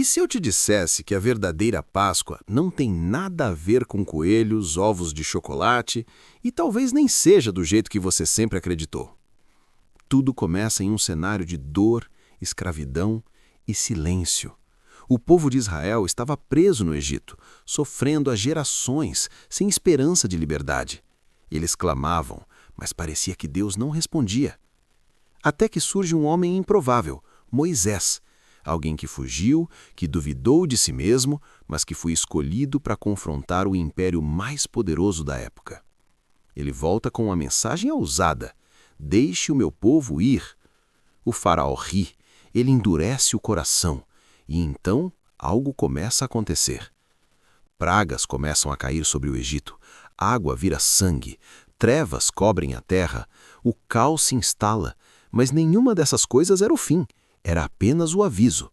E se eu te dissesse que a verdadeira Páscoa não tem nada a ver com coelhos, ovos de chocolate e talvez nem seja do jeito que você sempre acreditou? Tudo começa em um cenário de dor, escravidão e silêncio. O povo de Israel estava preso no Egito, sofrendo há gerações, sem esperança de liberdade. Eles clamavam, mas parecia que Deus não respondia. Até que surge um homem improvável, Moisés, alguém que fugiu, que duvidou de si mesmo, mas que foi escolhido para confrontar o império mais poderoso da época. Ele volta com uma mensagem ousada: deixe o meu povo ir. O faraó ri, ele endurece o coração, e então algo começa a acontecer. Pragas começam a cair sobre o Egito, água vira sangue, trevas cobrem a terra, o caos se instala, mas nenhuma dessas coisas era o fim, era apenas o aviso.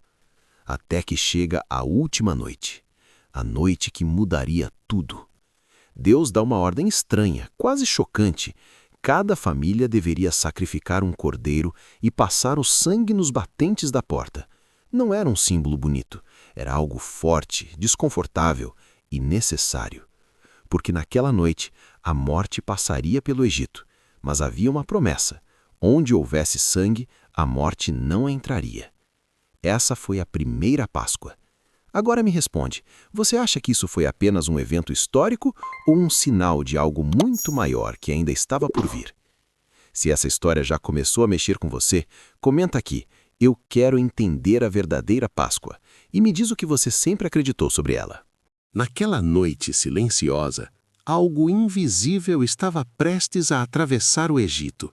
Até que chega a última noite, a noite que mudaria tudo. Deus dá uma ordem estranha, quase chocante. Cada família deveria sacrificar um cordeiro e passar o sangue nos batentes da porta. Não era um símbolo bonito, era algo forte, desconfortável e necessário. Porque naquela noite a morte passaria pelo Egito, mas havia uma promessa: onde houvesse sangue, a morte não entraria. Essa foi a primeira Páscoa. Agora me responde, você acha que isso foi apenas um evento histórico ou um sinal de algo muito maior que ainda estava por vir? Se essa história já começou a mexer com você, comenta aqui. Eu quero entender a verdadeira Páscoa. E me diz o que você sempre acreditou sobre ela. Naquela noite silenciosa, algo invisível estava prestes a atravessar o Egito.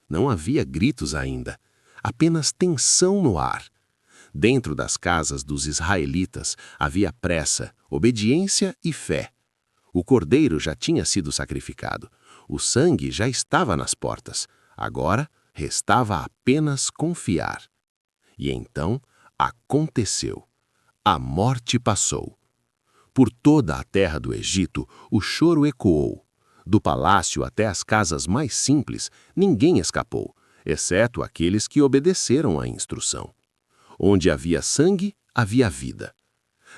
Não havia gritos ainda, apenas tensão no ar. Dentro das casas dos israelitas havia pressa, obediência e fé. O cordeiro já tinha sido sacrificado. O sangue já estava nas portas. Agora restava apenas confiar. E então aconteceu. A morte passou. Por toda a terra do Egito, o choro ecoou. Do palácio até as casas mais simples, ninguém escapou, exceto aqueles que obedeceram à instrução. Onde havia sangue, havia vida.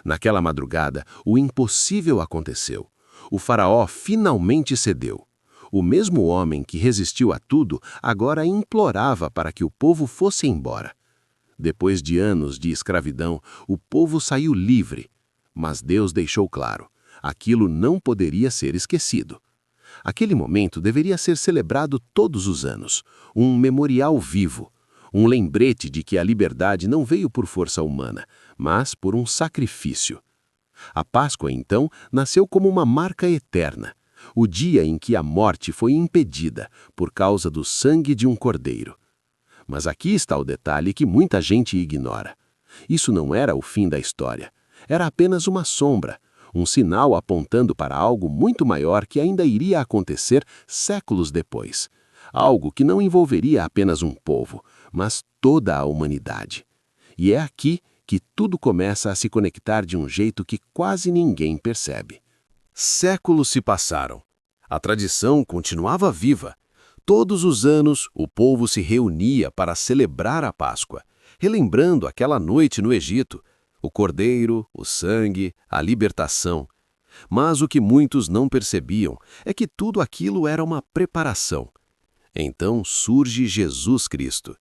Naquela madrugada, o impossível aconteceu. O faraó finalmente cedeu. O mesmo homem que resistiu a tudo agora implorava para que o povo fosse embora. Depois de anos de escravidão, o povo saiu livre. Mas Deus deixou claro, aquilo não poderia ser esquecido. Aquele momento deveria ser celebrado todos os anos, um memorial vivo, um lembrete de que a liberdade não veio por força humana, mas por um sacrifício. A Páscoa, então, nasceu como uma marca eterna, o dia em que a morte foi impedida por causa do sangue de um cordeiro. Mas aqui está o detalhe que muita gente ignora. Isso não era o fim da história, era apenas uma sombra, um sinal apontando para algo muito maior que ainda iria acontecer séculos depois. Algo que não envolveria apenas um povo, mas toda a humanidade. E é aqui que tudo começa a se conectar de um jeito que quase ninguém percebe. Séculos se passaram. A tradição continuava viva. Todos os anos, o povo se reunia para celebrar a Páscoa, relembrando aquela noite no Egito, o cordeiro, o sangue, a libertação. Mas o que muitos não percebiam é que tudo aquilo era uma preparação. Então surge Jesus Cristo.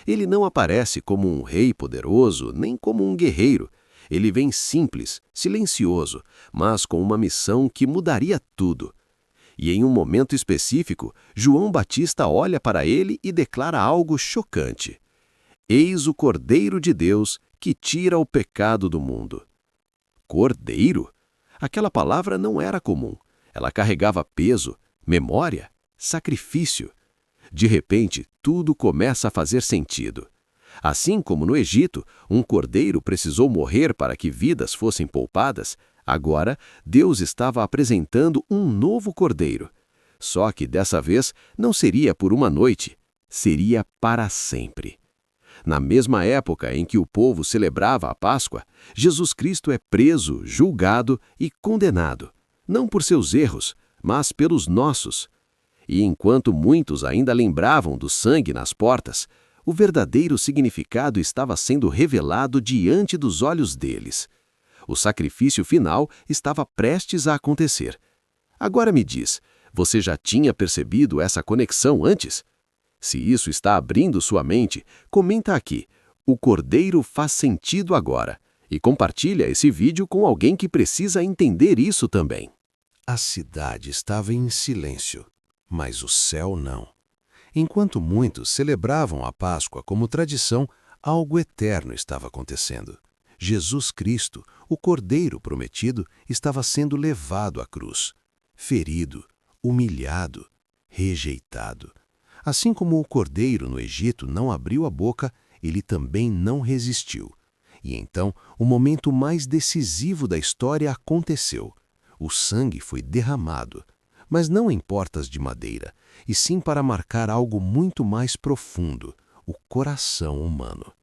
Ele não aparece como um rei poderoso, nem como um guerreiro. Ele vem simples, silencioso, mas com uma missão que mudaria tudo. E em um momento específico, João Batista olha para ele e declara algo chocante. Eis o Cordeiro de Deus que tira o pecado do mundo. Cordeiro? Aquela palavra não era comum. Ela carregava peso, memória, sacrifício. De repente, tudo começa a fazer sentido. Assim como no Egito, um cordeiro precisou morrer para que vidas fossem poupadas, agora Deus estava apresentando um novo cordeiro. Só que dessa vez não seria por uma noite, seria para sempre. Na mesma época em que o povo celebrava a Páscoa, Jesus Cristo é preso, julgado e condenado, não por seus erros, mas pelos nossos. E enquanto muitos ainda lembravam do sangue nas portas, O verdadeiro significado estava sendo revelado diante dos olhos deles. O sacrifício final estava prestes a acontecer. Agora me diz, você já tinha percebido essa conexão antes? Se isso está abrindo sua mente, comenta aqui. O Cordeiro faz sentido agora. E compartilha esse vídeo com alguém que precisa entender isso também. A cidade estava em silêncio, mas o céu não. Enquanto muitos celebravam a Páscoa como tradição, algo eterno estava acontecendo. Jesus Cristo, o Cordeiro prometido, estava sendo levado à cruz, ferido, humilhado, rejeitado. Assim como o Cordeiro no Egito não abriu a boca, ele também não resistiu. E então, o momento mais decisivo da história aconteceu. O sangue foi derramado, mas não em portas de madeira, e sim para marcar algo muito mais profundo, o coração humano.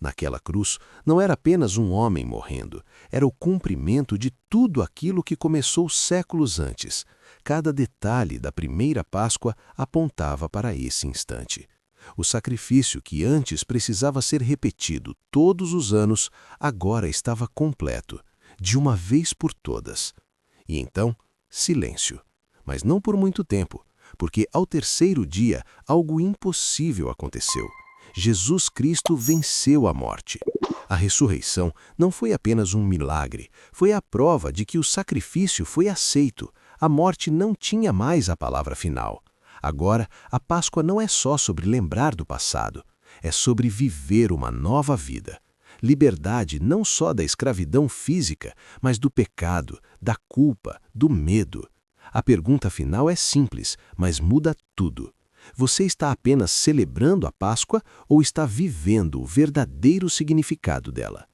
Naquela cruz, não era apenas um homem morrendo, era o cumprimento de tudo aquilo que começou séculos antes. Cada detalhe da primeira Páscoa apontava para esse instante. O sacrifício que antes precisava ser repetido todos os anos, agora estava completo, de uma vez por todas. E então, silêncio. Mas não por muito tempo, porque ao terceiro dia algo impossível aconteceu. Jesus Cristo venceu a morte. A ressurreição não foi apenas um milagre, foi a prova de que o sacrifício foi aceito. A morte não tinha mais a palavra final. Agora, a Páscoa não é só sobre lembrar do passado, é sobre viver uma nova vida. Liberdade não só da escravidão física, mas do pecado, da culpa, do medo. A pergunta final é simples, mas muda tudo. Você está apenas celebrando a Páscoa ou está vivendo o verdadeiro significado dela?